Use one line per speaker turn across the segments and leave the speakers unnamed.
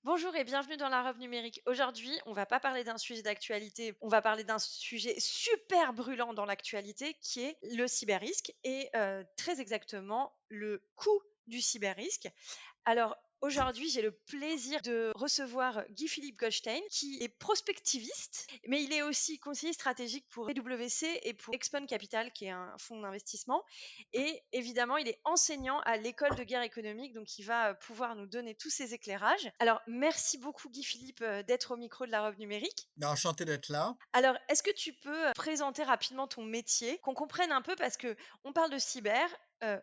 Bonjour et bienvenue dans la Revue Numérique. Aujourd'hui, on va pas parler d'un sujet d'actualité, on va parler d'un sujet super brûlant dans l'actualité qui est le cyberrisque et très exactement le coût du cyberrisque. Alors aujourd'hui, j'ai le plaisir de recevoir Guy-Philippe Goldstein, qui est prospectiviste, mais il est aussi conseiller stratégique pour PwC et pour Expon Capital, qui est un fonds d'investissement. Et évidemment, il est enseignant à l'école de guerre économique, donc il va pouvoir nous donner tous ces éclairages. Alors, merci beaucoup Guy-Philippe d'être au micro de la Revue Numérique.
Ben, enchanté d'être là.
Alors, est-ce que tu peux présenter rapidement ton métier, qu'on comprenne un peu parce que on parle de cyber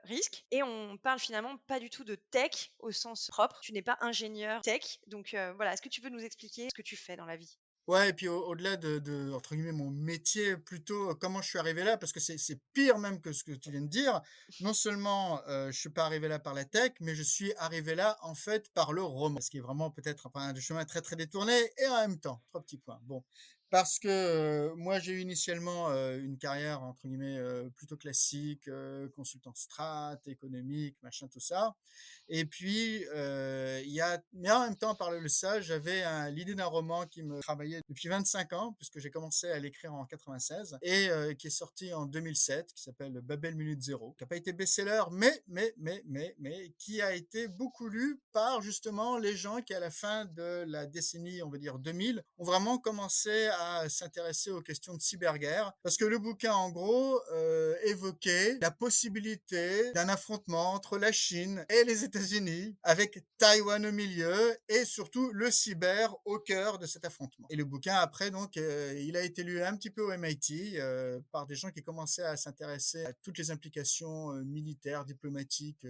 risque et on parle finalement pas du tout de tech au sens propre. Tu n'es pas ingénieur tech, donc voilà. Est-ce que tu peux nous expliquer ce que tu fais dans la vie?
Ouais et puis au-delà de entre guillemets «mon métier», plutôt, comment je suis arrivé là, parce que c'est pire même que ce que tu viens de dire. Non seulement, je suis pas arrivé là par la tech, mais je suis arrivé là, en fait, par le roman. Ce qui est vraiment peut-être enfin un chemin très, très détourné et en même temps. 3 petits points. Bon, parce que, moi j'ai eu initialement, une carrière entre guillemets, plutôt classique, consultant strat, économique, machin, tout ça. Et puis, il y a mais en même temps, parallèle à ça, j'avais l'idée d'un roman qui me travaillait depuis 25 ans, puisque j'ai commencé à l'écrire en 96 et qui est sorti en 2007, qui s'appelle Babel Minute Zéro, qui n'a pas été best-seller, mais qui a été beaucoup lu par justement les gens qui, à la fin de la décennie, on va dire 2000, ont vraiment commencé à s'intéresser aux questions de cyberguerre. Parce que le bouquin, en gros, évoquait la possibilité d'un affrontement entre la Chine et les États-Unis, avec Taïwan au milieu et surtout le cyber au cœur de cet affrontement. Et le bouquin, après, donc, il a été lu un petit peu au MIT par des gens qui commençaient à s'intéresser à toutes les implications militaires, diplomatiques,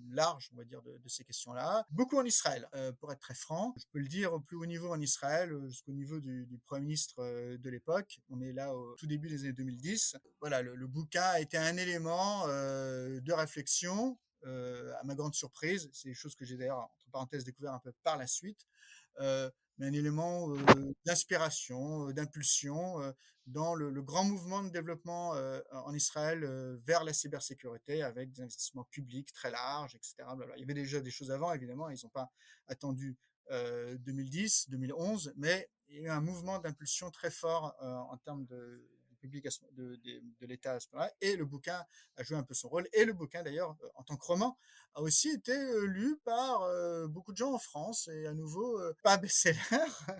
larges, on va dire, de ces questions-là. Beaucoup en Israël, pour être très franc. Je peux le dire au plus haut niveau en Israël, jusqu'au niveau du Premier ministre de l'époque. On est là au tout début des années 2010. Voilà, le bouquin a été un élément de réflexion à ma grande surprise. C'est des choses que j'ai d'ailleurs, entre parenthèses, découvert un peu par la suite. Mais un élément d'inspiration, d'impulsion dans le grand mouvement de développement en Israël vers la cybersécurité avec des investissements publics très larges, etc. Blablabla. Il y avait déjà des choses avant, évidemment, ils n'ont pas attendu 2010, 2011, mais il y a eu un mouvement d'impulsion très fort en termes de publication de l'État à ce moment-là, et le bouquin a joué un peu son rôle, et le bouquin d'ailleurs, en tant que roman, a aussi été lu par beaucoup de gens en France, et à nouveau, pas best-seller,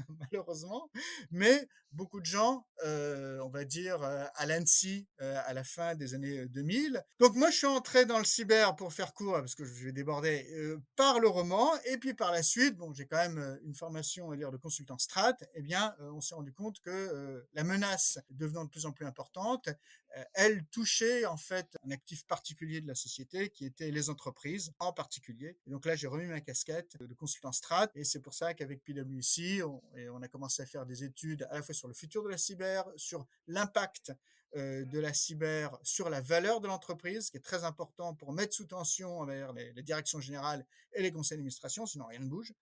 malheureusement, mais beaucoup de gens, on va dire, à l'ANSSI, à la fin des années 2000. Donc moi, je suis entré dans le cyber, pour faire court, parce que je vais déborder, par le roman, et puis par la suite, bon, j'ai quand même une formation, on va dire, de consultant strat, eh bien, on s'est rendu compte que la menace devenant de plus en plus importante, elle touchait en fait un actif particulier de la société qui était les entreprises en particulier. Et donc là, j'ai remis ma casquette de consultant strat, et c'est pour ça qu'avec PwC, on a commencé à faire des études à la fois sur le futur de la cyber, sur l'impact de la cyber sur la valeur de l'entreprise, qui est très important pour mettre sous tension envers les directions générales et les conseils d'administration, sinon rien ne bouge.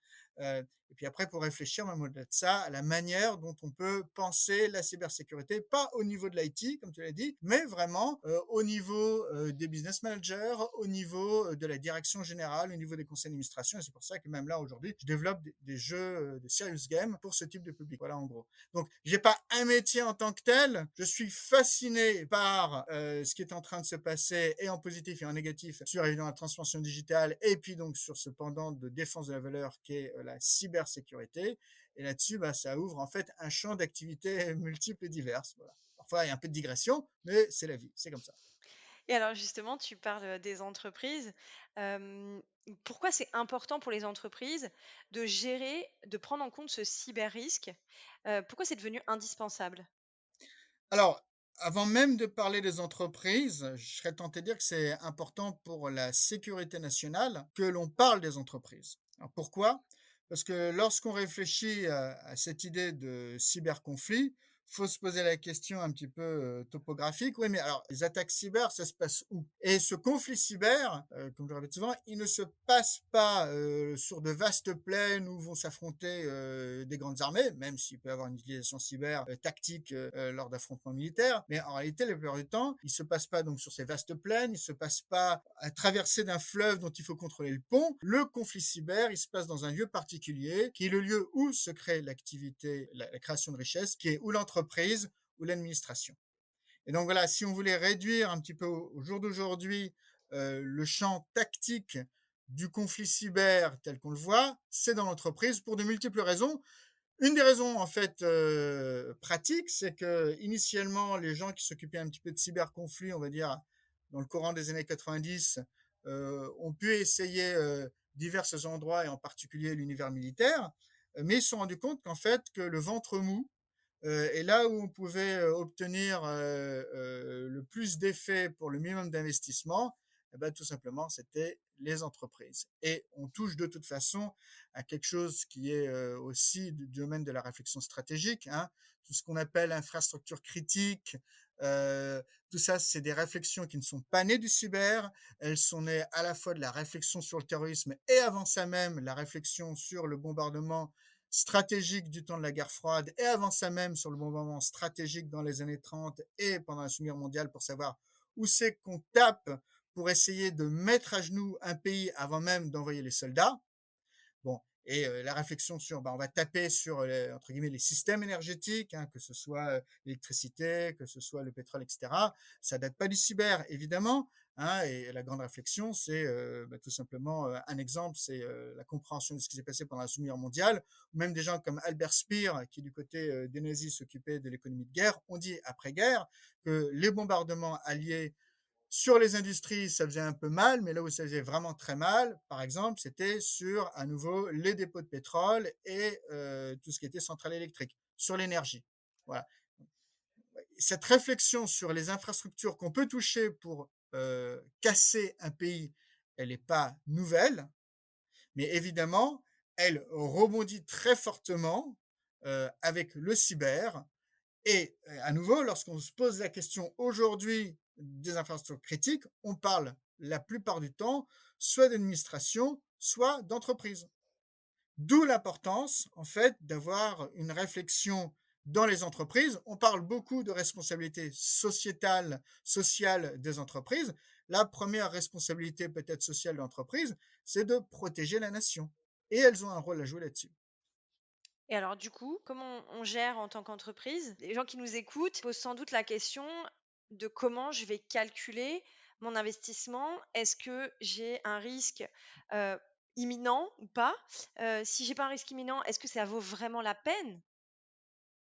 Et puis après, pour réfléchir, même au-delà de ça, à la manière dont on peut penser la cybersécurité, pas au niveau de l'IT, comme tu l'as dit, mais vraiment au niveau des business managers, au niveau de la direction générale, au niveau des conseils d'administration. Et c'est pour ça que même là, aujourd'hui, je développe des jeux, de serious games pour ce type de public. Voilà, en gros. Donc, j'ai pas un métier en tant que tel. Je suis fasciné par ce qui est en train de se passer, et en positif et en négatif, sur évidemment la transformation digitale, et puis donc sur ce pendant de défense de la valeur qui est la cybersécurité. Et là-dessus, bah, ça ouvre en fait un champ d'activités multiples et diverses. Voilà. Parfois, il y a un peu de digression, mais c'est la vie, c'est comme ça.
Et alors justement, tu parles des entreprises. Euh, Pourquoi c'est important pour les entreprises de gérer, de prendre en compte ce cyber risque? Pourquoi c'est devenu indispensable?
Alors, avant même de parler des entreprises, je serais tenté de dire que c'est important pour la sécurité nationale que l'on parle des entreprises. Alors pourquoi? Parce que lorsqu'on réfléchit à cette idée de cyberconflit, faut se poser la question un petit peu, topographique. Oui, mais alors les attaques cyber, ça se passe où? Et ce conflit cyber, comme je le répète souvent, il ne se passe pas, sur de vastes plaines où vont s'affronter, des grandes armées, même s'il peut y avoir une utilisation cyber, tactique, lors d'affrontements militaires. Mais en réalité, la plupart du temps, il se passe pas donc sur ces vastes plaines, il se passe pas à traversée d'un fleuve dont il faut contrôler le pont. Le conflit cyber, il se passe dans un lieu particulier, qui est le lieu où se crée l'activité, la création de richesse, qui est ou l'entreprise ou l'administration. Et donc voilà, si on voulait réduire un petit peu au jour d'aujourd'hui le champ tactique du conflit cyber tel qu'on le voit, c'est dans l'entreprise pour de multiples raisons. Une des raisons en fait pratiques, c'est que initialement les gens qui s'occupaient un petit peu de cyberconflits, on va dire dans le courant des années 90, ont pu essayer divers endroits et en particulier l'univers militaire, mais ils se sont rendus compte qu'en fait que le ventre mou et là où on pouvait obtenir le plus d'effets pour le minimum d'investissement, eh ben, tout simplement, c'était les entreprises. Et on touche de toute façon à quelque chose qui est aussi du domaine de la réflexion stratégique, hein, tout ce qu'on appelle infrastructure critique. Euh, Tout ça, c'est des réflexions qui ne sont pas nées du cyber, elles sont nées à la fois de la réflexion sur le terrorisme et avant ça même la réflexion sur le bombardement stratégique du temps de la guerre froide et avant ça même sur le bombardement stratégique dans les années 30 et pendant la Seconde Guerre mondiale pour savoir où c'est qu'on tape pour essayer de mettre à genoux un pays avant même d'envoyer les soldats. Bon, et la réflexion sur, on va taper sur entre guillemets les systèmes énergétiques, hein, que ce soit l'électricité, que ce soit le pétrole, etc. Ça date pas du cyber, évidemment. Hein, et la grande réflexion, c'est tout simplement un exemple, c'est la compréhension de ce qui s'est passé pendant la Seconde Guerre mondiale. Même des gens comme Albert Speer, qui du côté des nazis s'occupait de l'économie de guerre, ont dit après-guerre que les bombardements alliés sur les industries, ça faisait un peu mal, mais là où ça faisait vraiment très mal, par exemple, c'était sur, à nouveau, les dépôts de pétrole et tout ce qui était centrale électrique, sur l'énergie. Voilà. Cette réflexion sur les infrastructures qu'on peut toucher pour casser un pays, elle n'est pas nouvelle, mais évidemment, elle rebondit très fortement avec le cyber, et à nouveau, lorsqu'on se pose la question aujourd'hui des infrastructures critiques, on parle la plupart du temps soit d'administration, soit d'entreprise. D'où l'importance, en fait, d'avoir une réflexion dans les entreprises. On parle beaucoup de responsabilité sociétale, sociale des entreprises. La première responsabilité peut-être sociale de l'entreprise, c'est de protéger la nation. Et elles ont un rôle à jouer là-dessus.
Et alors du coup, comment on gère en tant qu'entreprise? Les gens qui nous écoutent posent sans doute la question de comment je vais calculer mon investissement. Est-ce que j'ai un risque euh, imminent ou pas? Si j'ai pas un risque imminent, est-ce que ça vaut vraiment la peine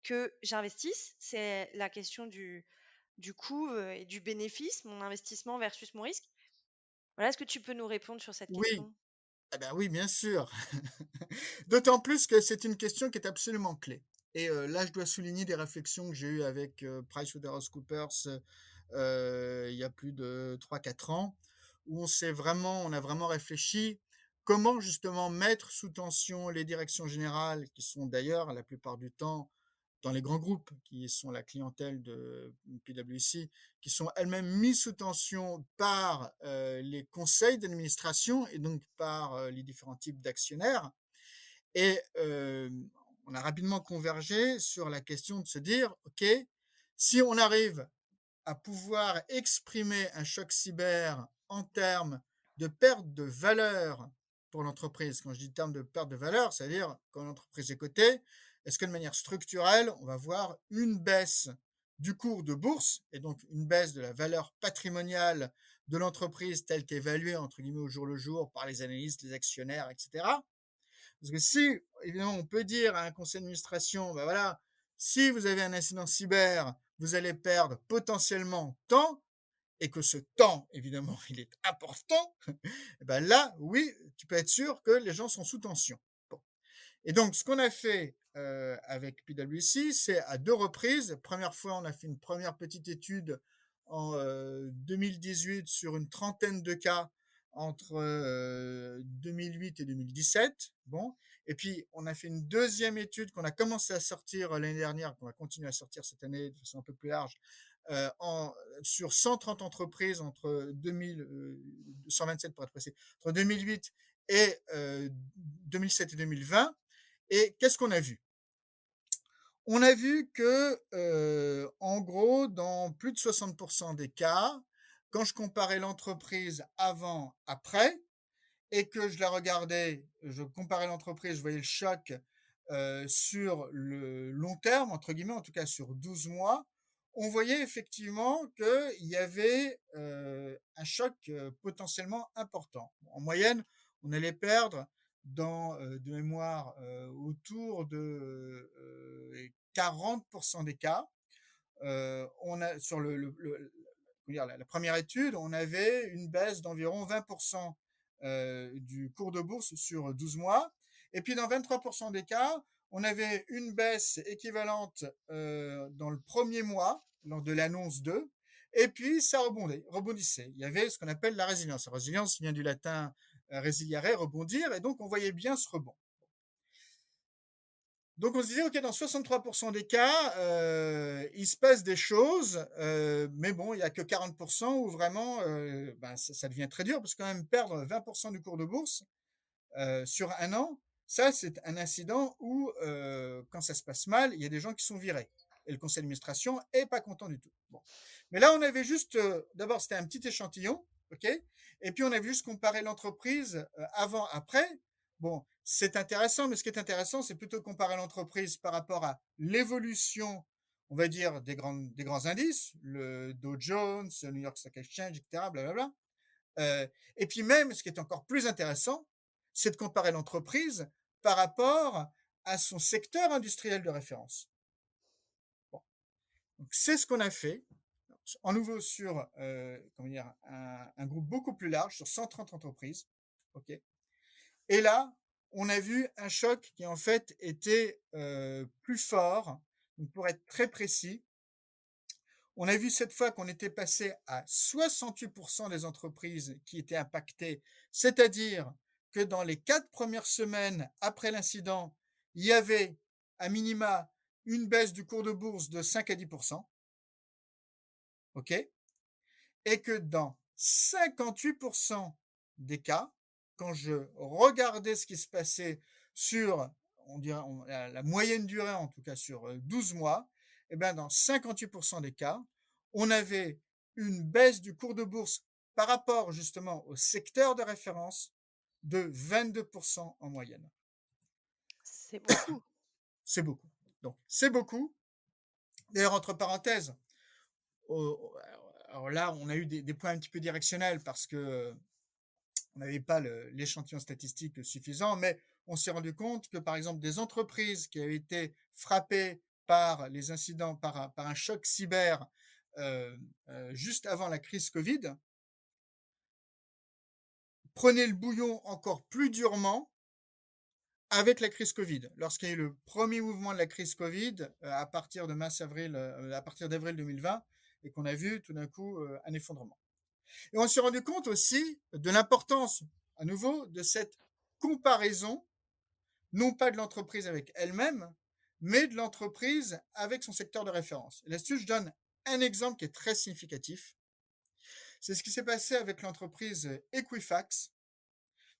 que j'investisse? C'est la question du coût et du bénéfice, mon investissement versus mon risque. Voilà, est-ce que tu peux nous répondre sur cette
Oui,
question?
eh ben oui, bien sûr. D'autant plus que c'est une question qui est absolument clé. Et là, je dois souligner des réflexions que j'ai eues avec PricewaterhouseCoopers il y a plus de 3 4 ans, où on a vraiment réfléchi comment justement mettre sous tension les directions générales, qui sont d'ailleurs la plupart du temps dans les grands groupes, qui sont la clientèle de PwC, qui sont elles-mêmes mises sous tension par les conseils d'administration et donc par les différents types d'actionnaires. Et on a rapidement convergé sur la question de se dire, OK, si on arrive à pouvoir exprimer un choc cyber en termes de perte de valeur pour l'entreprise. Quand je dis termes de perte de valeur, c'est-à-dire quand l'entreprise est cotée, est-ce que de manière structurelle, on va voir une baisse du cours de bourse et donc une baisse de la valeur patrimoniale de l'entreprise telle qu'évaluée entre guillemets au jour le jour par les analystes, les actionnaires, etc. Parce que si, évidemment, on peut dire à un conseil d'administration, ben voilà, si vous avez un incident cyber, vous allez perdre potentiellement tant, et que ce temps, évidemment, il est important, et ben là, oui, tu peux être sûr que les gens sont sous tension. Bon. Et donc, ce qu'on a fait avec PwC, c'est à 2 reprises. Première fois, on a fait une première petite étude en 2018 sur une trentaine de cas entre 2008 et 2017. Bon, et puis on a fait une deuxième étude qu'on a commencé à sortir l'année dernière, qu'on va continuer à sortir cette année de façon un peu plus large, en, sur 130 entreprises entre 2000, 127 pour être précis, entre 2008 et 2007 et 2020. Et qu'est-ce qu'on a vu? On a vu que, en gros, dans plus de 60% des cas, quand je comparais l'entreprise avant, après, et que je la regardais, je comparais l'entreprise, je voyais le choc sur le long terme, entre guillemets, en tout cas sur 12 mois, on voyait effectivement qu'il y avait un choc potentiellement important. En moyenne, on allait perdre de mémoire autour de 40% des cas. On a sur la première étude, on avait une baisse d'environ 20% du cours de bourse sur 12 mois. Et puis dans 23% des cas, on avait une baisse équivalente dans le premier mois, lors de l'annonce 2, et puis ça rebondissait. Il y avait ce qu'on appelle la résilience. La résilience vient du latin resiliare, rebondir, et donc on voyait bien ce rebond. Donc on se disait, ok, dans 63% des cas, il se passe des choses, mais bon, il n'y a que 40% où vraiment ça devient très dur, parce que quand même perdre 20% du cours de bourse sur un an, ça c'est un incident où quand ça se passe mal, il y a des gens qui sont virés. Et le conseil d'administration est pas content du tout. Bon. Mais là, on avait juste, d'abord c'était un petit échantillon, ok, et puis on avait juste comparé l'entreprise avant, après. Bon, c'est intéressant, mais ce qui est intéressant, c'est plutôt comparer l'entreprise par rapport à l'évolution, on va dire, des grands indices, le Dow Jones, le New York Stock Exchange, etc., blablabla. Et puis même, ce qui est encore plus intéressant, c'est de comparer l'entreprise par rapport à son secteur industriel de référence. Bon. Donc, c'est ce qu'on a fait, en nouveau sur comment dire, un groupe beaucoup plus large, sur 130 entreprises. Okay. Et là, on a vu un choc qui en fait était plus fort. Donc, pour être très précis, on a vu cette fois qu'on était passé à 68% des entreprises qui étaient impactées, c'est-à-dire que dans les 4 premières semaines après l'incident, il y avait à minima une baisse du cours de bourse de 5 à 10%, ok, et que dans 58% des cas, quand je regardais ce qui se passait sur, on dirait, la moyenne durée, en tout cas sur 12 mois, et bien dans 58% des cas, on avait une baisse du cours de bourse par rapport justement au secteur de référence de 22% en moyenne.
C'est beaucoup.
C'est beaucoup. Donc, c'est beaucoup. D'ailleurs, entre parenthèses, alors là, on a eu des points un petit peu directionnels parce que on n'avait pas l'échantillon statistique suffisant, mais on s'est rendu compte que, par exemple, des entreprises qui avaient été frappées par les incidents, par un choc cyber juste avant la crise Covid, prenaient le bouillon encore plus durement avec la crise Covid. Lorsqu'il y a eu le premier mouvement de la crise Covid, à partir de à partir d'avril 2020, et qu'on a vu tout d'un coup un effondrement. Et on s'est rendu compte aussi de l'importance, à nouveau, de cette comparaison, non pas de l'entreprise avec elle-même, mais de l'entreprise avec son secteur de référence. Et là-dessus, je donne un exemple qui est très significatif. C'est ce qui s'est passé avec l'entreprise Equifax.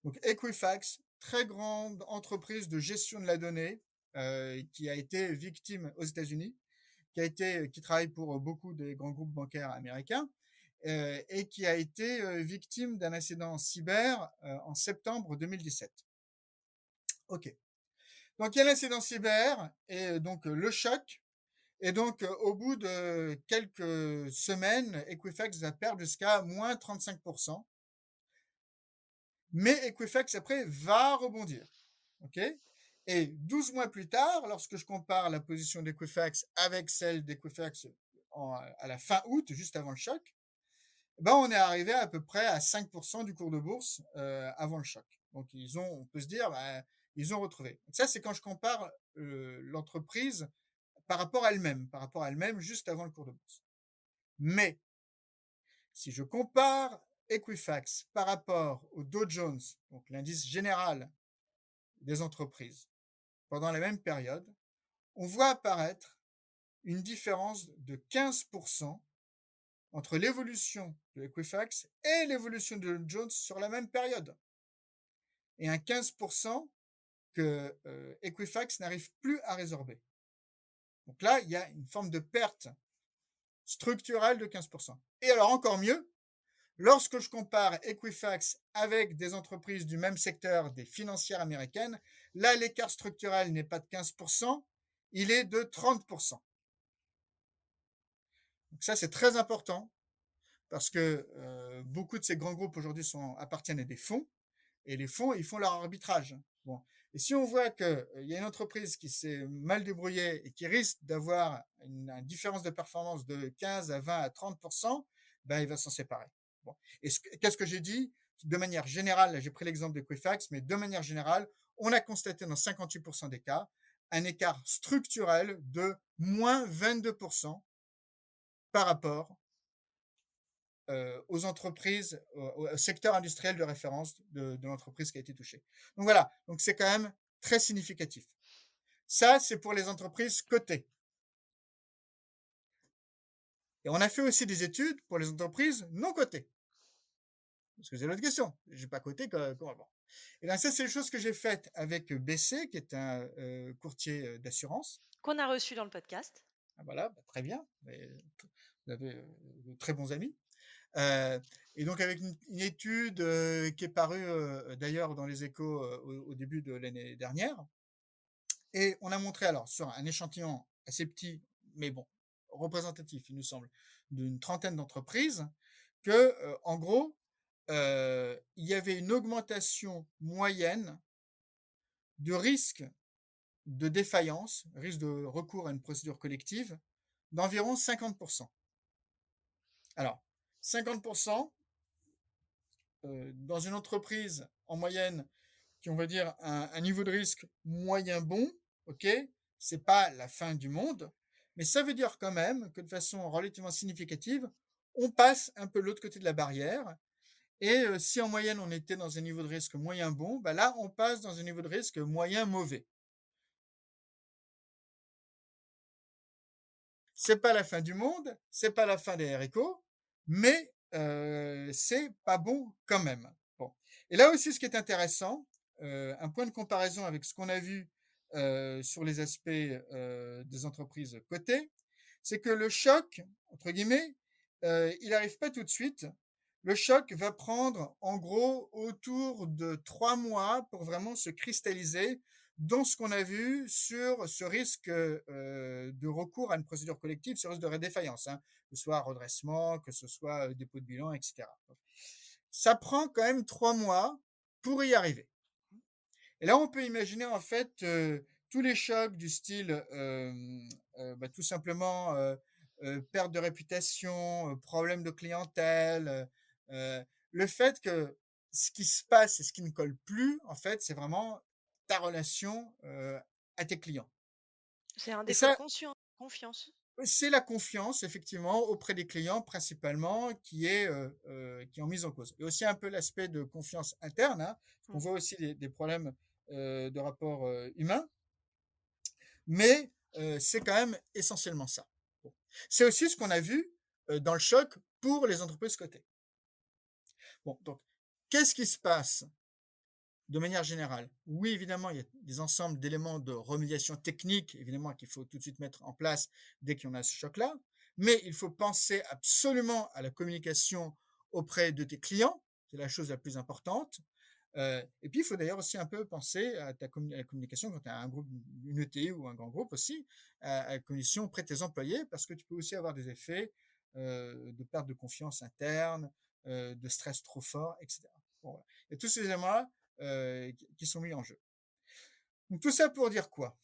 Donc Equifax, très grande entreprise de gestion de la donnée, qui a été victime aux États-Unis, qui travaille pour beaucoup des grands groupes bancaires américains, et qui a été victime d'un incident cyber en septembre 2017. Ok. Donc il y a l'incident cyber et donc le choc. Et donc au bout de quelques semaines, Equifax va perdre jusqu'à moins 35%. Mais Equifax après va rebondir. Ok. Et 12 mois plus tard, lorsque je compare la position d'Equifax avec celle d'Equifax à la fin août, juste avant le choc, ben on est arrivé à peu près à 5% du cours de bourse avant le choc. Donc on peut se dire, ils ont retrouvé. Donc ça, c'est quand je compare l'entreprise par rapport à elle-même juste avant le cours de bourse. Mais si je compare Equifax par rapport au Dow Jones, donc l'indice général des entreprises, pendant la même période, on voit apparaître une différence de 15% entre l'évolution de Equifax et l'évolution de Dow Jones sur la même période. Et un 15% que Equifax n'arrive plus à résorber. Donc là, il y a une forme de perte structurelle de 15%. Et alors encore mieux, lorsque je compare Equifax avec des entreprises du même secteur, des financières américaines, là, l'écart structurel n'est pas de 15%, il est de 30%. Donc ça, c'est très important parce que beaucoup de ces grands groupes aujourd'hui appartiennent à des fonds. Et les fonds, ils font leur arbitrage. Bon. Et si on voit qu'il y a une entreprise qui s'est mal débrouillée et qui risque d'avoir une différence de performance de 15 à 20 à 30%, ben, il va s'en séparer. Bon. Et qu'est-ce que j'ai dit? De manière générale, j'ai pris l'exemple de Quifax, mais de manière générale, on a constaté dans 58% des cas un écart structurel de moins 22% par rapport aux entreprises, au secteur industriel de référence de l'entreprise qui a été touchée. Donc voilà, donc c'est quand même très significatif. Ça, c'est pour les entreprises cotées. Et on a fait aussi des études pour les entreprises non cotées. Parce que c'est l'autre question. Je n'ai pas coté comment bon. Et bien ça, c'est les choses que j'ai faites avec BC, qui est un courtier d'assurance.
Qu'on a reçu dans le podcast.
Ah, voilà, bah, très bien. Vous avez de très bons amis. Et donc avec une étude qui est parue d'ailleurs dans les Échos au début de l'année dernière. Et on a montré alors sur un échantillon assez petit, mais bon, représentatif, il nous semble, d'une trentaine d'entreprises, que en gros, il y avait une augmentation moyenne de risque de défaillance, risque de recours à une procédure collective, d'environ 50%. Alors, 50%, dans une entreprise en moyenne qui, on va dire, un niveau de risque moyen bon, ok, c'est pas la fin du monde, mais ça veut dire quand même que de façon relativement significative, on passe un peu l'autre côté de la barrière. Et si en moyenne on était dans un niveau de risque moyen bon, bah là on passe dans un niveau de risque moyen mauvais. C'est pas la fin du monde, c'est pas la fin des haricots, mais c'est pas bon quand même. Bon. Et là aussi, ce qui est intéressant, un point de comparaison avec ce qu'on a vu sur les aspects des entreprises cotées, c'est que le choc, entre guillemets, il n'arrive pas tout de suite. Le choc va prendre en gros autour de 3 mois pour vraiment se cristalliser dans ce qu'on a vu sur ce risque de recours à une procédure collective, ce risque de défaillance, hein, que ce soit redressement, que ce soit dépôt de bilan, etc. Ça prend quand même 3 mois pour y arriver. Et là, on peut imaginer en fait tous les chocs du style, tout simplement perte de réputation, problème de clientèle, euh, le fait que ce qui se passe et ce qui ne colle plus, en fait, c'est vraiment ta relation à tes clients.
C'est un
Et
défaut de
ça,
confiance.
c'est la confiance, effectivement, auprès des clients principalement qui est en mise en cause. Et aussi un peu l'aspect de confiance interne, hein, parce qu'on
Mm.
voit aussi des problèmes de rapport humain, mais c'est quand même essentiellement ça. Bon. C'est aussi ce qu'on a vu dans le choc pour les entreprises cotées. Bon, donc, qu'est-ce qui se passe de manière générale? Oui, évidemment, il y a des ensembles d'éléments de remédiation technique, évidemment, qu'il faut tout de suite mettre en place dès qu'on a ce choc-là, mais il faut penser absolument à la communication auprès de tes clients, c'est la chose la plus importante. Et puis, il faut d'ailleurs aussi un peu penser à la communication quand tu as un groupe, une ETI ou un grand groupe aussi, à la communication auprès de tes employés, parce que tu peux aussi avoir des effets de perte de confiance interne, de stress trop fort, etc. Bon, voilà. Et tous ces éléments-là qui sont mis en jeu. Donc, tout ça pour dire quoi?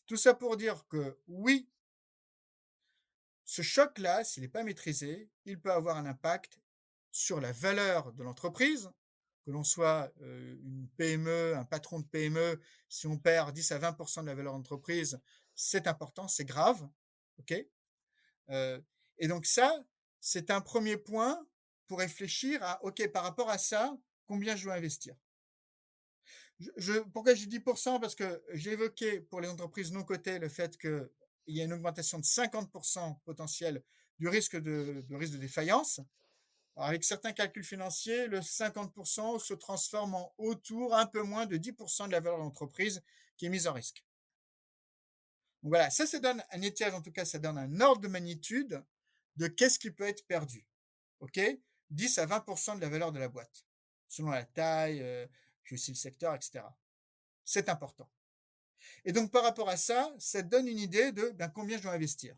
Tout ça pour dire que oui, ce choc-là, s'il n'est pas maîtrisé, il peut avoir un impact sur la valeur de l'entreprise, que l'on soit une PME, un patron de PME, si on perd 10 à 20% de la valeur d'entreprise, c'est important, c'est grave. OK. Et donc ça, c'est un premier point pour réfléchir à: «OK, par rapport à ça, combien je dois investir?» Pourquoi j'ai 10? Parce que j'ai évoqué pour les entreprises non cotées le fait qu'il y a une augmentation de 50 potentielle du risque de défaillance. Alors avec certains calculs financiers, le 50 se transforme en autour, un peu moins de 10 de la valeur de l'entreprise qui est mise en risque. Donc voilà, ça donne un étiage, en tout cas, ça donne un ordre de magnitude de qu'est-ce qui peut être perdu. OK? 10 à 20 de la valeur de la boîte, selon la taille, puis aussi le secteur, et cetera. C'est important. Et donc, par rapport à ça, ça te donne une idée de ben, combien je dois investir.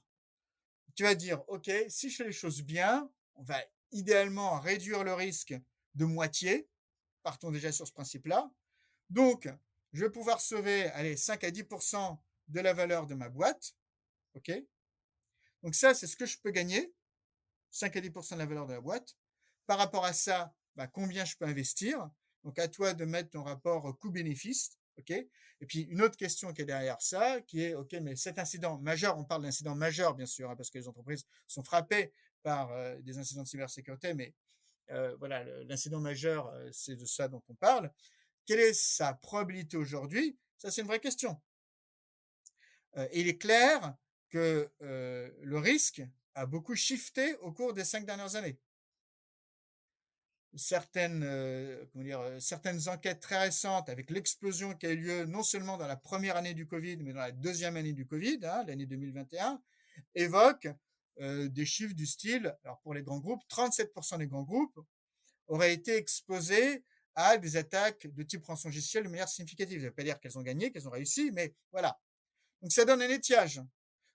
Tu vas dire, OK, si je fais les choses bien, on va idéalement réduire le risque de moitié. Partons déjà sur ce principe-là. Donc, je vais pouvoir sauver, allez, 5 à 10 de la valeur de ma boîte. OK? Donc ça, c'est ce que je peux gagner, 5 à 10 de la valeur de la boîte. Par rapport à ça, bah, combien je peux investir? Donc à toi de mettre ton rapport coût-bénéfice. OK? Et puis une autre question qui est derrière ça, qui est, OK, mais cet incident majeur, on parle d'incident majeur, bien sûr, hein, parce que les entreprises sont frappées par des incidents de cybersécurité, mais voilà, l'incident majeur, c'est de ça dont on parle. Quelle est sa probabilité aujourd'hui? Ça, c'est une vraie question. Et il est clair que le risque a beaucoup shifté au cours des 5 dernières années. Certaines enquêtes très récentes avec l'explosion qui a eu lieu non seulement dans la première année du Covid, mais dans la deuxième année du Covid, hein, l'année 2021, évoquent des chiffres du style, alors pour les grands groupes, 37% des grands groupes auraient été exposés à des attaques de type rançongiciel de manière significative. Ça ne veut pas dire qu'elles ont gagné, qu'elles ont réussi, mais voilà. Donc ça donne un étiage.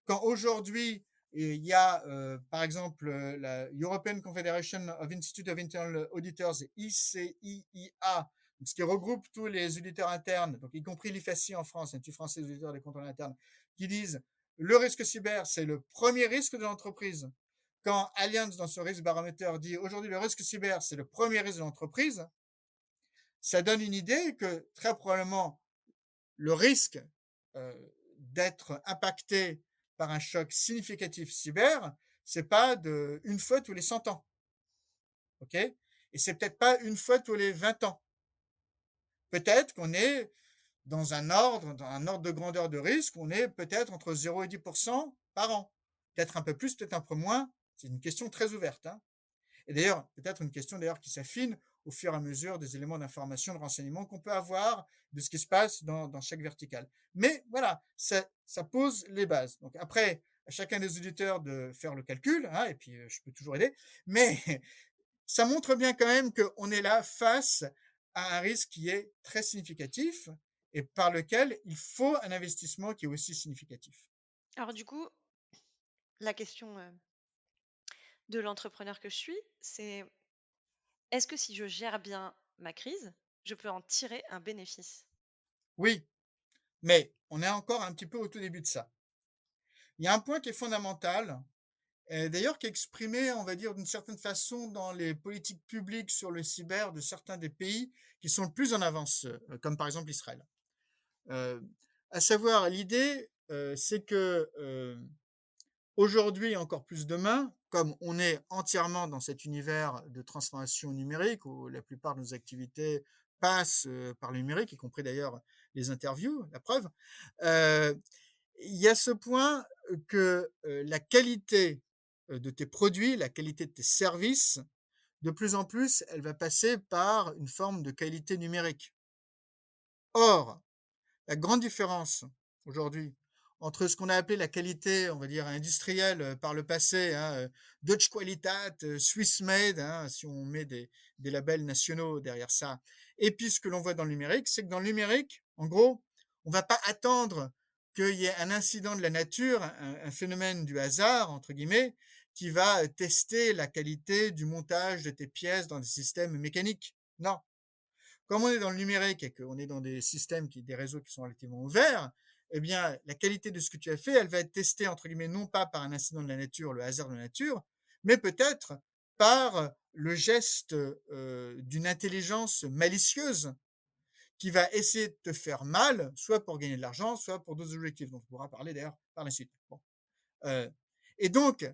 Quand aujourd'hui, il y a, par exemple, la European Confederation of Institute of Internal Auditors, ICIIA, ce qui regroupe tous les auditeurs internes, donc y compris l'IFACI en France, l'Institut français des auditeurs des contrôles internes, qui disent le risque cyber, c'est le premier risque de l'entreprise. Quand Allianz, dans son risque baromètre, dit aujourd'hui le risque cyber, c'est le premier risque de l'entreprise, ça donne une idée que très probablement le risque d'être impacté par un choc significatif cyber, c'est pas de une fois tous les 100 ans. OK? Et c'est peut-être pas une fois tous les 20 ans. Peut-être qu'on est dans un ordre de grandeur de risque, on est peut-être entre 0 et 10 par an. Peut-être un peu plus, peut-être un peu moins. C'est une question très ouverte, hein. Et d'ailleurs, peut-être une question d'ailleurs qui s'affine au fur et à mesure des éléments d'information, de renseignement qu'on peut avoir de ce qui se passe dans chaque verticale. Mais voilà, ça pose les bases. Donc après, à chacun des auditeurs de faire le calcul, hein, et puis je peux toujours aider, mais ça montre bien quand même qu'on est là face à un risque qui est très significatif et par lequel il faut un investissement qui est aussi significatif.
Alors du coup, la question, de l'entrepreneur que je suis, c'est: est-ce que si je gère bien ma crise, je peux en tirer un bénéfice?
Oui, mais on est encore un petit peu au tout début de ça. Il y a un point qui est fondamental, d'ailleurs qui est exprimé, on va dire, d'une certaine façon dans les politiques publiques sur le cyber de certains des pays qui sont le plus en avance, comme par exemple Israël. Heu, à savoir l'idée, c'est que, aujourd'hui, encore plus demain, comme on est entièrement dans cet univers de transformation numérique où la plupart de nos activités passent, par le numérique, y compris d'ailleurs les interviews, la preuve. Heu, il y a ce point que, la qualité, de tes produits, la qualité de tes services, de plus en plus, elle va passer par une forme de qualité numérique. Or, la grande différence aujourd'hui entre ce qu'on a appelé la qualité, on va dire industrielle, par le passé, hein, Deutsche Qualität, Swiss Made, hein, si on met des labels nationaux derrière ça, et puis ce que l'on voit dans le numérique, c'est que dans le numérique, en gros, on va pas attendre qu'il y ait un incident de la nature, un phénomène du «hasard» entre guillemets, qui va, tester la qualité du montage de tes pièces dans des systèmes mécaniques. Non, comme on est dans le numérique et qu'on est dans des réseaux qui sont relativement ouverts, eh bien, la qualité de ce que tu as fait, elle va être testée, entre guillemets, non pas par un incident de la nature, le hasard de la nature, mais peut-être par le geste d'une intelligence malicieuse qui va essayer de te faire mal, soit pour gagner de l'argent, soit pour d'autres objectifs, dont on pourra parler d'ailleurs par la suite. Bon. Euh, et donc,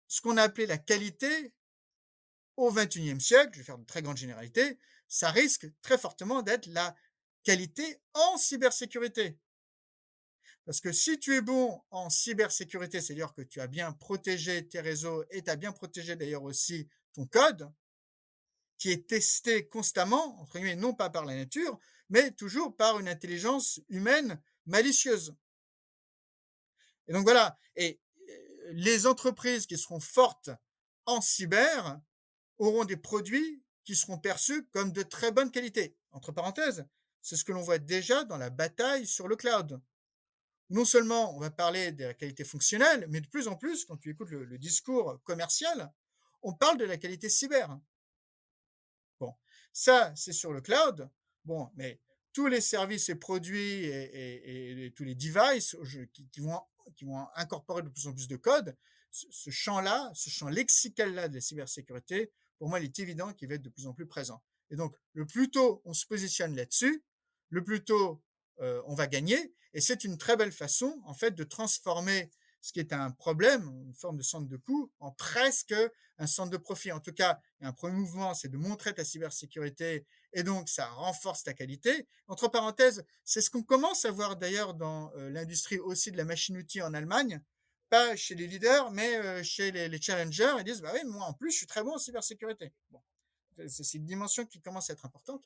ce qu'on a appelé la qualité, au XXIe siècle, je vais faire de très grandes généralités, ça risque très fortement d'être la qualité en cybersécurité. Parce que si tu es bon en cybersécurité, c'est-à-dire que tu as bien protégé tes réseaux et tu as bien protégé d'ailleurs aussi ton code, qui est testé constamment, entre guillemets, non pas par la nature, mais toujours par une intelligence humaine malicieuse. Et donc voilà, et les entreprises qui seront fortes en cyber auront des produits qui seront perçus comme de très bonne qualité. Entre parenthèses, c'est ce que l'on voit déjà dans la bataille sur le cloud. Non seulement on va parler de la qualité fonctionnelle, mais de plus en plus, quand tu écoutes le discours commercial, on parle de la qualité cyber. Bon, ça, c'est sur le cloud. Bon, mais tous les services et produits et tous les devices qui vont incorporer de plus en plus de code, ce champ-là, ce champ lexical-là de la cybersécurité, pour moi, il est évident qu'il va être de plus en plus présent. Et donc, le plus tôt on se positionne là-dessus, le plus tôt on va gagner. Et c'est une très belle façon, en fait, de transformer ce qui est un problème, une forme de centre de coût, en presque un centre de profit. En tout cas, il y a un premier mouvement, c'est de montrer ta cybersécurité et donc ça renforce ta qualité. Entre parenthèses, c'est ce qu'on commence à voir d'ailleurs dans l'industrie aussi de la machine-outil en Allemagne, pas chez les leaders, mais chez les challengers. Ils disent, bah oui, moi en plus, je suis très bon en cybersécurité. Bon, c'est une dimension qui commence à être importante.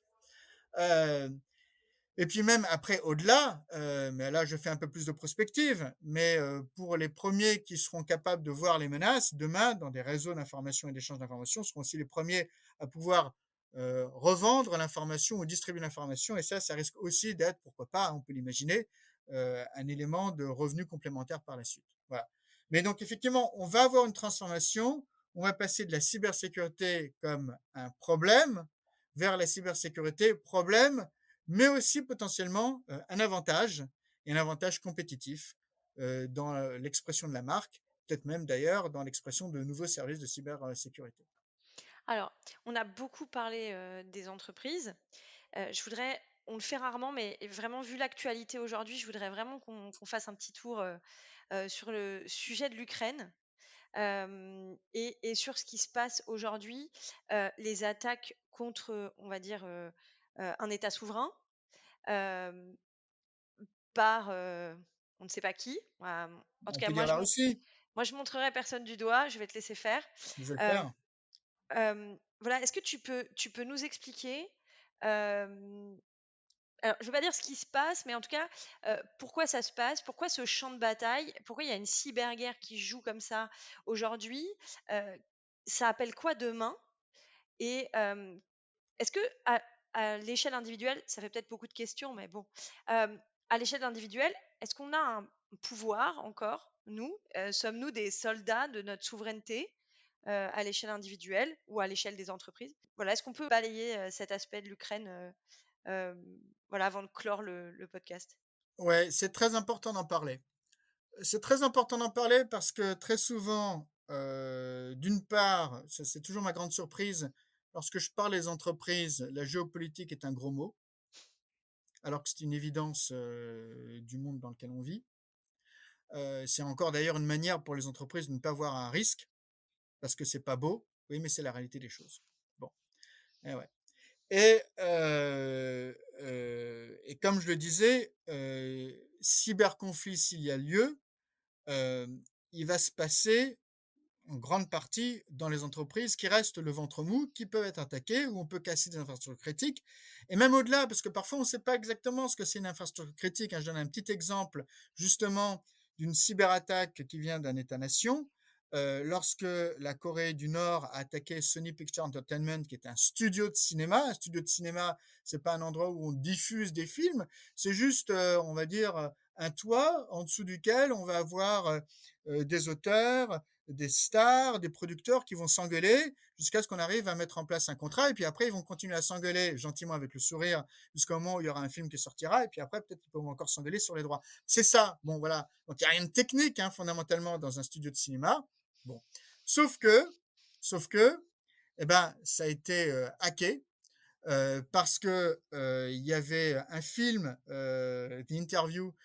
Euh, et puis même après, au-delà, mais là je fais un peu plus de prospective, mais pour les premiers qui seront capables de voir les menaces, demain, dans des réseaux d'information et d'échange d'informations, seront aussi les premiers à pouvoir revendre l'information ou distribuer l'information. Et ça risque aussi d'être, pourquoi pas, on peut l'imaginer, un élément de revenu complémentaire par la suite. Voilà. Mais donc effectivement, on va avoir une transformation, on va passer de la cybersécurité comme un problème vers la cybersécurité problème, mais aussi potentiellement un avantage, et un avantage compétitif dans l'expression de la marque, peut-être même d'ailleurs dans l'expression de nouveaux services de cybersécurité.
Alors, on a beaucoup parlé, des entreprises. Je voudrais on le fait rarement, mais vraiment vu l'actualité aujourd'hui, je voudrais vraiment qu'on fasse un petit tour, sur le sujet de l'Ukraine, et sur ce qui se passe aujourd'hui, les attaques contre, on va dire, un État souverain, hem, par, on ne sait pas qui. En tout
On
cas,
peut dire la Russie,
moi je montrerai personne du doigt, je vais te laisser faire.
je vais le
Hem,
faire.
voilà, est-ce que tu peux nous expliquer, hem alors, je ne veux pas dire ce qui se passe, mais en tout cas, pourquoi ça se passe? Pourquoi ce champ de bataille? Pourquoi il y a une cyberguerre qui joue comme ça aujourd'hui? Heu, Ça appelle quoi demain? Et est-ce qu'à l'échelle individuelle, ça fait peut-être beaucoup de questions, mais bon, à l'échelle individuelle, est-ce qu'on a un pouvoir encore, nous? Sommes-nous des soldats de notre souveraineté, à l'échelle individuelle ou à l'échelle des entreprises? Voilà, est-ce qu'on peut balayer, cet aspect de l'Ukraine, voilà, avant de clore le podcast?
Ouais, c'est très important d'en parler. C'est très important d'en parler parce que très souvent, d'une part, ça c'est toujours ma grande surprise, lorsque je parle des entreprises, la géopolitique est un gros mot, alors que c'est une évidence du monde dans lequel on vit. C'est encore d'ailleurs une manière pour les entreprises de ne pas voir un risque, parce que c'est pas beau, oui, mais c'est la réalité des choses. Bon, et ouais. Et comme je le disais, cyberconflit s'il y a lieu, il va se passer en grande partie dans les entreprises qui restent le ventre mou, qui peuvent être attaquées, où on peut casser des infrastructures critiques. Et même au-delà, parce que parfois on ne sait pas exactement ce que c'est une infrastructure critique, hein. Je donne un petit exemple justement d'une cyberattaque qui vient d'un État-nation. Lorsque la Corée du Nord a attaqué Sony Pictures Entertainment, qui est un studio de cinéma, c'est pas un endroit où on diffuse des films, c'est juste, on va dire, un toit en dessous duquel on va avoir des auteurs, des stars, des producteurs qui vont s'engueuler jusqu'à ce qu'on arrive à mettre en place un contrat. Et puis après, ils vont continuer à s'engueuler gentiment avec le sourire jusqu'au moment où il y aura un film qui sortira. Et puis après, peut-être qu'ils pourront encore s'engueuler sur les droits. C'est ça. Bon, voilà. Donc, il n'y a rien de technique, hein, fondamentalement, dans un studio de cinéma. Bon. Sauf que, sauf que, eh ben, ça a été hacké. Parce que il y avait un film, The Interview,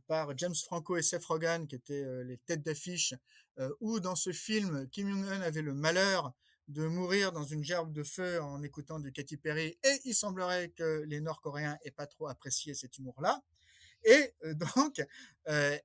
par James Franco et Seth Rogen, qui étaient les têtes d'affiche, où dans ce film, Kim Jong-un avait le malheur de mourir dans une gerbe de feu en écoutant du Katy Perry et il semblerait que les Nord-Coréens aient pas trop apprécié cet humour-là et donc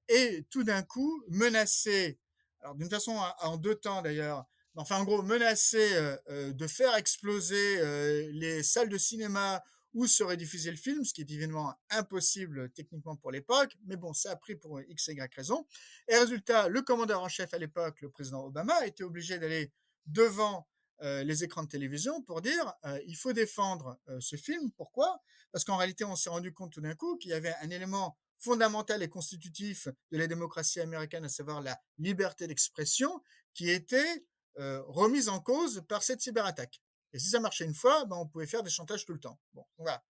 et tout d'un coup menacé, alors d'une façon en 2 temps d'ailleurs, enfin en gros menacé, de faire exploser, les salles de cinéma où serait diffusé le film, ce qui est évidemment impossible techniquement pour l'époque, mais bon, ça a pris pour X et Y raison. Et résultat, le commandeur en chef à l'époque, le président Obama, a été obligé d'aller devant les écrans de télévision pour dire il faut défendre ce film. Pourquoi? Parce qu'en réalité, on s'est rendu compte tout d'un coup qu'il y avait un élément fondamental et constitutif de la démocratie américaine, à savoir la liberté d'expression, qui était remise en cause par cette cyberattaque. Et si ça marchait une fois, ben, on pouvait faire des chantages tout le temps. Bon, voilà.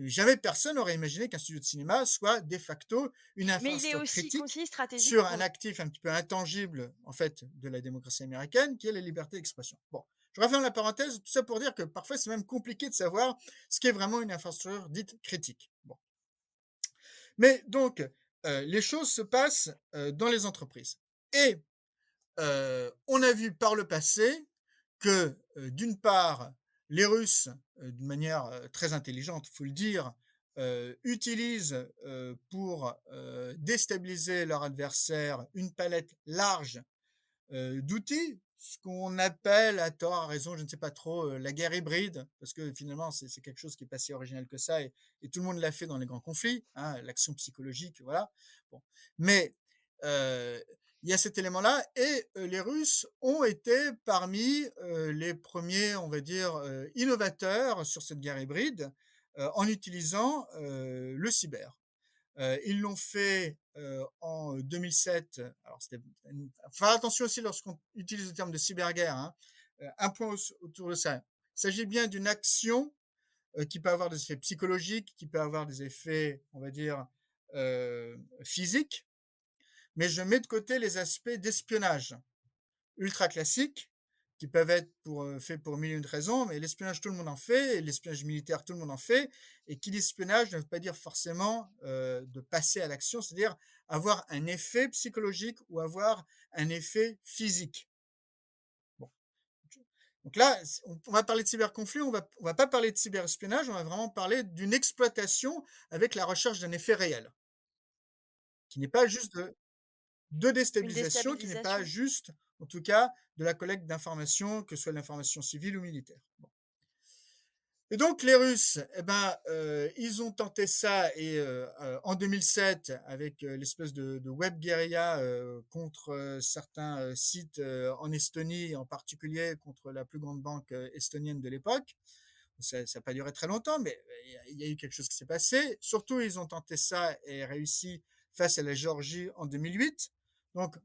Jamais personne n'aurait imaginé qu'un studio de cinéma soit de facto une
Mais il est
infrastructure
aussi
critique
conseiller stratégique
sur un
pour
actif un petit peu intangible, en fait, de la démocratie américaine, qui est la liberté d'expression. Bon, je referme la parenthèse, tout ça pour dire que parfois c'est même compliqué de savoir ce qu'est vraiment une infrastructure dite critique. Bon. Mais donc, les choses se passent dans les entreprises. Et on a vu par le passé que, d'une part, les Russes, d'une manière très intelligente, il faut le dire, utilisent pour déstabiliser leur adversaire une palette large d'outils, ce qu'on appelle à tort, à raison, je ne sais pas trop, la guerre hybride, parce que finalement c'est quelque chose qui est pas si original que ça et tout le monde l'a fait dans les grands conflits, hein, l'action psychologique, voilà. Bon. Mais il y a cet élément-là et les Russes ont été parmi les premiers, on va dire, innovateurs sur cette guerre hybride en utilisant le cyber. Ils l'ont fait en 2007. Alors, faire attention aussi lorsqu'on utilise le terme de cyberguerre. Hein. Un point autour de ça. Il s'agit bien d'une action qui peut avoir des effets psychologiques, qui peut avoir des effets, on va dire, physiques, mais je mets de côté les aspects d'espionnage ultra classiques qui peuvent être faits pour mille et une raisons, mais l'espionnage, tout le monde en fait, et l'espionnage militaire, tout le monde en fait. Et qui dit espionnage ne veut pas dire forcément de passer à l'action, c'est-à-dire avoir un effet psychologique ou avoir un effet physique. Bon. Donc là, on va parler de cyberconflit, on va pas parler de cyberespionnage, on va vraiment parler d'une exploitation avec la recherche d'un effet réel, qui n'est pas juste de
une
déstabilisation, qui n'est pas
déstabilisation.
juste, en tout cas, de la collecte d'informations, que ce soit l'information civile ou militaire. Bon. Et donc les Russes, eh ben, ils ont tenté ça et en 2007 avec l'espèce de web guérilla contre certains sites en Estonie, en particulier contre la plus grande banque estonienne de l'époque. Ça n'a pas duré très longtemps, mais il y a eu quelque chose qui s'est passé. Surtout, ils ont tenté ça et réussi face à la Géorgie en 2008. Donc,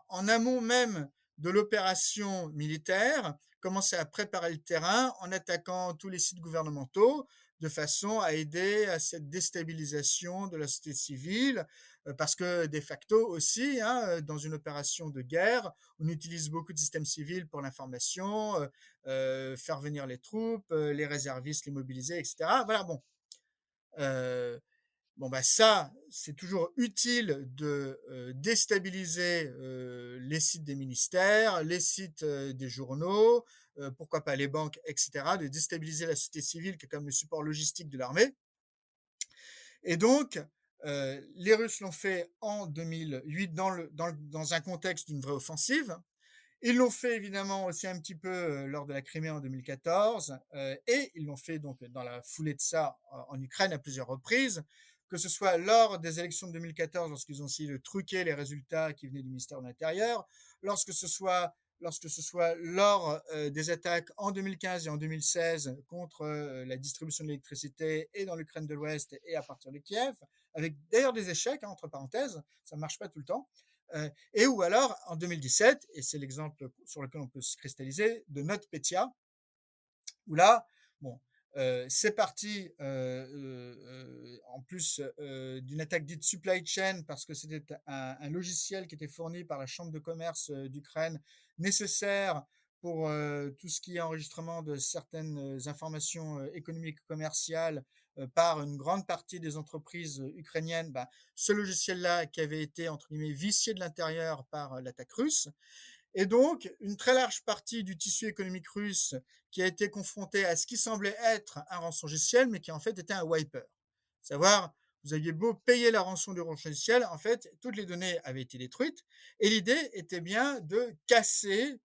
en amont même de l'opération militaire, commencer à préparer le terrain en attaquant tous les sites gouvernementaux de façon à aider à cette déstabilisation de la société civile, parce que de facto aussi, hein, dans une opération de guerre, on utilise beaucoup de systèmes civils pour l'information, faire venir les troupes, les réservistes, les mobiliser, etc. Voilà, bon. Euh, Bon, bah ça, c'est toujours utile de déstabiliser les sites des ministères, les sites des journaux, pourquoi pas les banques, etc., de déstabiliser la société civile qui est comme le support logistique de l'armée. Et donc, les Russes l'ont fait en 2008 dans un contexte d'une vraie offensive. Ils l'ont fait évidemment aussi un petit peu lors de la Crimée en 2014 et ils l'ont fait donc dans la foulée de ça en Ukraine à plusieurs reprises, que ce soit lors des élections de 2014 lorsqu'ils ont essayé de truquer les résultats qui venaient du ministère de l'Intérieur, lorsque ce soit lors des attaques en 2015 et en 2016 contre la distribution de l'électricité et dans l'Ukraine de l'Ouest et à partir de Kiev, avec d'ailleurs des échecs, hein, entre parenthèses, ça ne marche pas tout le temps. Et ou alors en 2017, et c'est l'exemple sur lequel on peut se cristalliser, de NotPetya, où là, bon, c'est parti en plus d'une attaque dite supply chain parce que c'était un logiciel qui était fourni par la Chambre de commerce d'Ukraine nécessaire pour tout ce qui est enregistrement de certaines informations économiques commerciales par une grande partie des entreprises ukrainiennes. Bah, ce logiciel-là qui avait été entre guillemets vicié de l'intérieur par l'attaque russe. Et donc, une très large partie du tissu économique russe qui a été confronté à ce qui semblait être un rançongiciel, mais qui en fait était un wiper. Savoir, vous aviez beau payer la rançon du rançongiciel, en fait, toutes les données avaient été détruites. Et l'idée était bien de casser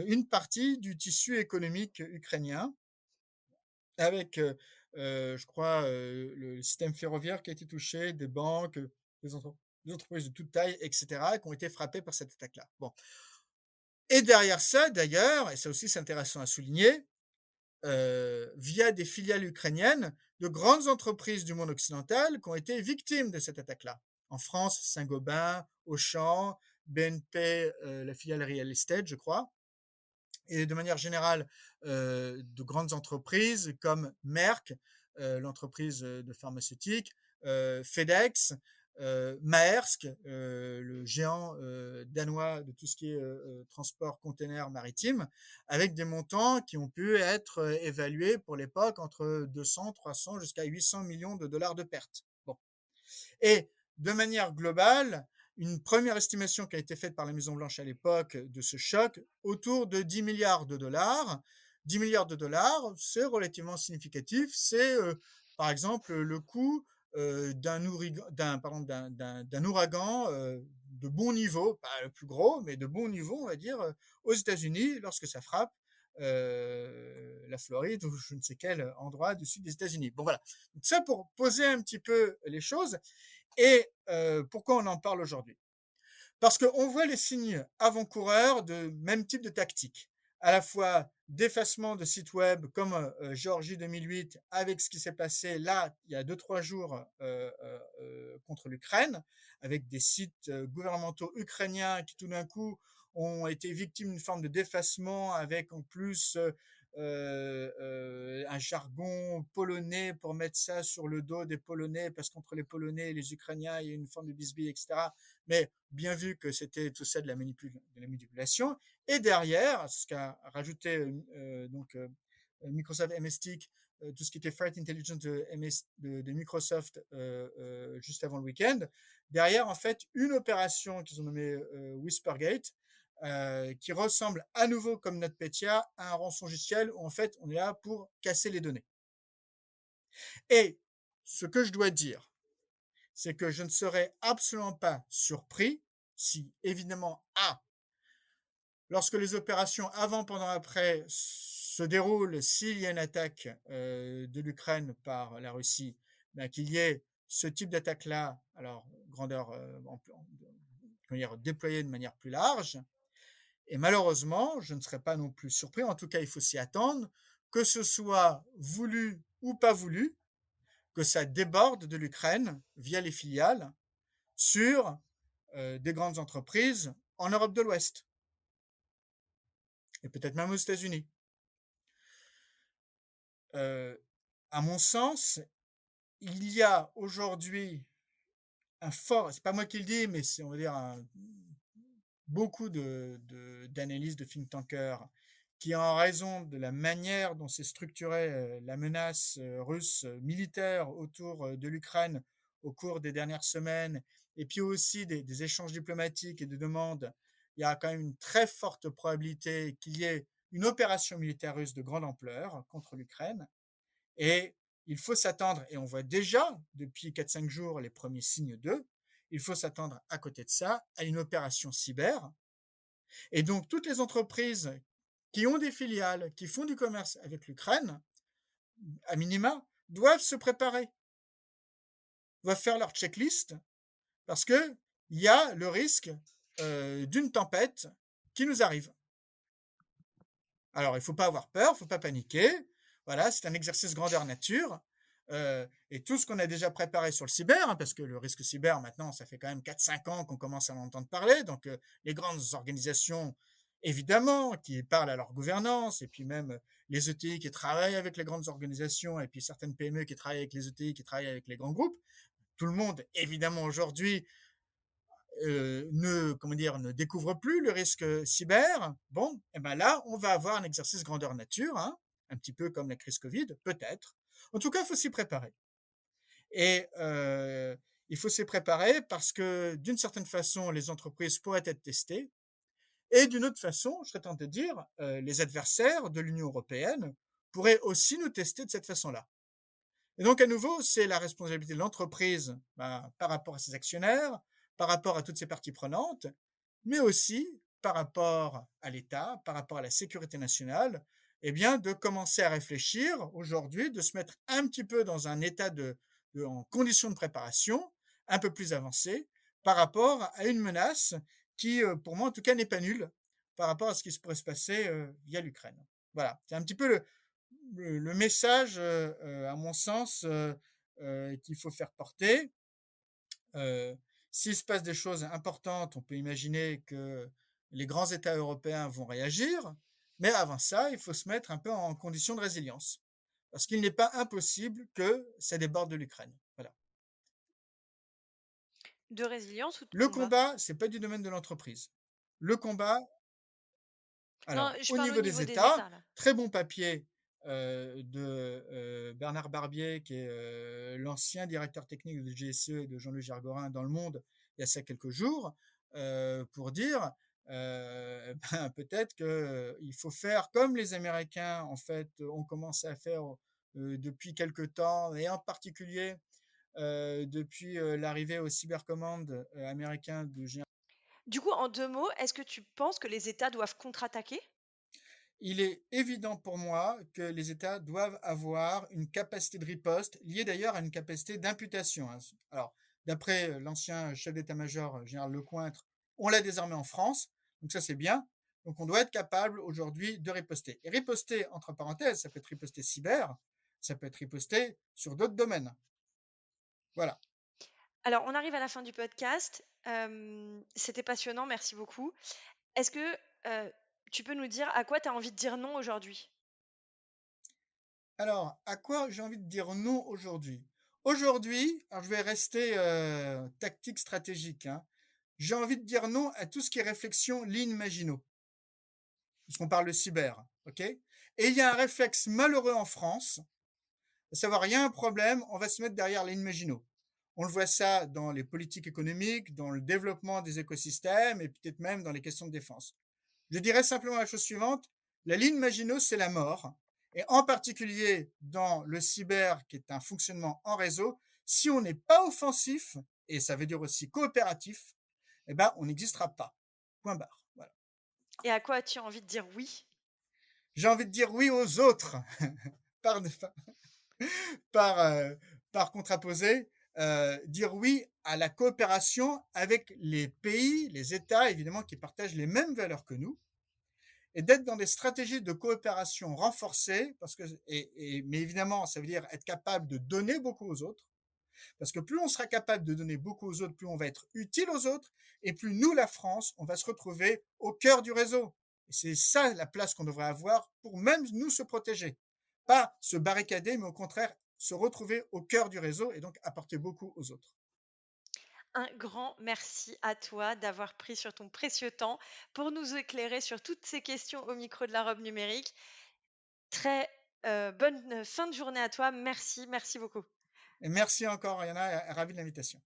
une partie du tissu économique ukrainien avec, je crois, le système ferroviaire qui a été touché, des banques, des, des entreprises de toute taille, etc., qui ont été frappées par cette attaque-là. Bon. Et derrière ça, d'ailleurs, et ça aussi c'est intéressant à souligner, via des filiales ukrainiennes, de grandes entreprises du monde occidental qui ont été victimes de cette attaque-là. En France, Saint-Gobain, Auchan, BNP, la filiale Real Estate, je crois, et de manière générale, de grandes entreprises comme Merck, l'entreprise de pharmaceutique, FedEx, Maersk, le géant danois de tout ce qui est transport container maritime, avec des montants qui ont pu être évalués pour l'époque entre 200, 300 jusqu'à 800 millions de dollars de pertes. Bon. Et de manière globale, une première estimation qui a été faite par la Maison-Blanche à l'époque de ce choc, autour de 10 milliards de dollars. 10 milliards de dollars, c'est relativement significatif. C'est, par exemple, le coût d'un ouragan de bon niveau, pas le plus gros, mais de bon niveau, on va dire, aux États-Unis, lorsque ça frappe la Floride ou je ne sais quel endroit du sud des États-Unis. Bon, voilà. Donc, ça pour poser un petit peu les choses. Et pourquoi on en parle aujourd'hui? Parce qu'on voit les signes avant-coureurs de même type de tactique. À la fois d'effacement de sites web comme Géorgie 2008 avec ce qui s'est passé là, il y a 2-3 jours contre l'Ukraine, avec des sites gouvernementaux ukrainiens qui tout d'un coup ont été victimes d'une forme de défacement avec en plus un jargon polonais pour mettre ça sur le dos des Polonais parce qu'entre les Polonais et les Ukrainiens, il y a une forme de bisbille, etc. Mais bien vu que c'était tout ça de la manipulation. Et derrière, ce qu'a rajouté Microsoft MSTIC, tout ce qui était Threat Intelligence de Microsoft juste avant le week-end. Derrière, en fait, une opération qu'ils ont nommée Whispergate, qui ressemble à nouveau comme NotPetya à un rançongiciel où en fait on est là pour casser les données. Et ce que je dois dire, c'est que je ne serais absolument pas surpris si, évidemment, lorsque les opérations avant, pendant, après se déroulent, s'il y a une attaque de l'Ukraine par la Russie, ben, qu'il y ait ce type d'attaque-là, alors grandeur déployée de manière plus large. Et malheureusement, je ne serais pas non plus surpris, en tout cas il faut s'y attendre, que ce soit voulu ou pas voulu, que ça déborde de l'Ukraine via les filiales sur des grandes entreprises en Europe de l'Ouest et peut-être même aux États-Unis. À mon sens, il y a aujourd'hui un fort, c'est pas moi qui le dis, mais c'est on va dire beaucoup d'analyses de think tankers qui, en raison de la manière dont s'est structurée la menace russe militaire autour de l'Ukraine au cours des dernières semaines, et puis aussi des échanges diplomatiques et des demandes, il y a quand même une très forte probabilité qu'il y ait une opération militaire russe de grande ampleur contre l'Ukraine. Et il faut s'attendre, et on voit déjà depuis 4-5 jours les premiers signes d'eux, il faut s'attendre à côté de ça à une opération cyber. Et donc toutes les entreprises qui ont des filiales, qui font du commerce avec l'Ukraine, à minima, doivent se préparer, doivent faire leur checklist, parce qu'il y a le risque d'une tempête qui nous arrive. Alors, il ne faut pas avoir peur, il ne faut pas paniquer. Voilà, c'est un exercice grandeur nature. Et tout ce qu'on a déjà préparé sur le cyber, hein, parce que le risque cyber, maintenant, ça fait quand même 4-5 ans qu'on commence à en entendre parler. Donc, les grandes organisations, évidemment, qui parlent à leur gouvernance, et puis même les ETI qui travaillent avec les grandes organisations, et puis certaines PME qui travaillent avec les ETI, qui travaillent avec les grands groupes. Tout le monde, évidemment, aujourd'hui, ne découvre plus le risque cyber, bon, et ben là, on va avoir un exercice grandeur nature, hein, un petit peu comme la crise Covid, peut-être. En tout cas, il faut s'y préparer. Et il faut s'y préparer parce que d'une certaine façon, les entreprises pourraient être testées. Et d'une autre façon, je serais tenté de dire, les adversaires de l'Union européenne pourraient aussi nous tester de cette façon-là. Et donc à nouveau, c'est la responsabilité de l'entreprise, par rapport à ses actionnaires, par rapport à toutes ses parties prenantes, mais aussi par rapport à l'État, par rapport à la sécurité nationale, eh bien, de commencer à réfléchir aujourd'hui, de se mettre un petit peu dans un état en condition de préparation un peu plus avancé par rapport à une menace qui, pour moi en tout cas, n'est pas nulle par rapport à ce qui se pourrait se passer via l'Ukraine. Voilà, c'est un petit peu le message, à mon sens, qu'il faut faire porter. Heu, S'il se passe des choses importantes, on peut imaginer que les grands États européens vont réagir, mais avant ça, il faut se mettre un peu en condition de résilience. Parce qu'il n'est pas impossible que ça déborde de l'Ukraine. Voilà.
De résilience ou de
Le
combat?
combat, c'est pas du domaine de l'entreprise. Le combat,
Non,
alors,
je
au
parle au
niveau
niveau
des
des
États,
États, là.
très bon papier Bernard Barbier, qui est l'ancien directeur technique de GSE et de Jean-Louis Gergorin dans Le Monde, il y a ça quelques jours, pour dire ben, peut-être qu'il faut faire comme les Américains, en fait, ont commencé à faire depuis quelque temps, et en particulier depuis l'arrivée au Cybercommand américain de général.
Du coup, en 2 mots, est-ce que tu penses que les États doivent contre-attaquer?
Il est évident pour moi que les États doivent avoir une capacité de riposte, liée d'ailleurs à une capacité d'imputation, hein. Alors, d'après l'ancien chef d'état-major, général Lecointre, on l'a désormais en France, donc ça c'est bien. Donc on doit être capable aujourd'hui de riposter. Et riposter, entre parenthèses, ça peut être riposter cyber, ça peut être riposter sur d'autres domaines. Voilà.
Alors, on arrive à la fin du podcast. C'était passionnant, merci beaucoup. Est-ce que, tu peux nous dire à quoi tu as envie de dire non aujourd'hui?
Alors, à quoi j'ai envie de dire non aujourd'hui? Aujourd'hui, alors je vais rester tactique stratégique, hein. J'ai envie de dire non à tout ce qui est réflexion lean Maginot, puisqu'on parle de cyber, ok? Et il y a un réflexe malheureux en France, à savoir, il y a un problème, on va se mettre derrière lean Maginot. On le voit ça dans les politiques économiques, dans le développement des écosystèmes et peut-être même dans les questions de défense. Je dirais simplement la chose suivante, la ligne Maginot, c'est la mort, et en particulier dans le cyber, qui est un fonctionnement en réseau, si on n'est pas offensif, et ça veut dire aussi coopératif, eh ben, on n'existera pas. Point barre. Voilà.
Et à quoi as-tu envie de dire oui?
J'ai envie de dire oui aux autres, par, par, par contraposé, dire oui à la coopération avec les pays, les États, évidemment, qui partagent les mêmes valeurs que nous, et d'être dans des stratégies de coopération renforcées, parce que, mais évidemment, ça veut dire être capable de donner beaucoup aux autres, parce que plus on sera capable de donner beaucoup aux autres, plus on va être utile aux autres, et plus nous, la France, on va se retrouver au cœur du réseau. Et c'est ça la place qu'on devrait avoir pour même nous se protéger. Pas se barricader, mais au contraire, se retrouver au cœur du réseau et donc apporter beaucoup aux autres.
Un grand merci à toi d'avoir pris sur ton précieux temps pour nous éclairer sur toutes ces questions au micro de la robe numérique. Très, bonne fin de journée à toi. Merci, merci beaucoup.
Et merci encore, Yana, ravi de l'invitation.